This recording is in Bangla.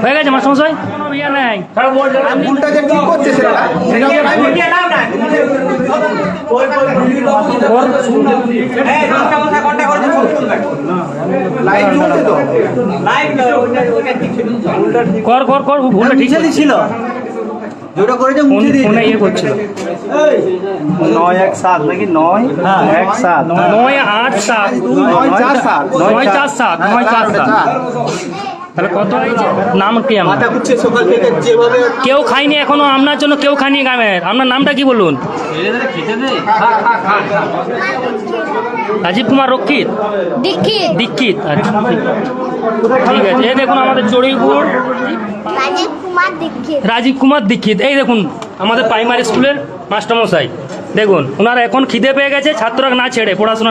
হয়ে গেছে মাস্টারমশাই, কোনো ইয়ে নাই। কর কর কর, ভুলটা ঠিক ছিল, যেটা করেছে মুছে দিয়েছে। ফোনে ইয়ে করছিল 917 নাকি 917 987 947 947। তাহলে কত হয়েছে? নাম কি আমার? কেউ খাইনি এখনো, আপনার জন্য কেউ খাইনি গ্রামের। আপনার নামটা কি বলুন? রাজীব কুমার রক্ষিত দীক্ষিত। আচ্ছা ঠিক আছে। এই দেখুন আমাদের চড়ুইপুর রাজীব কুমার দীক্ষিত। এই দেখুন আমাদের প্রাইমারি স্কুলের মাস্টারমশাই। দেখুন ওনারা এখন খিদে পেয়ে গেছে, ছাত্ররা না ছেড়ে পড়াশোনা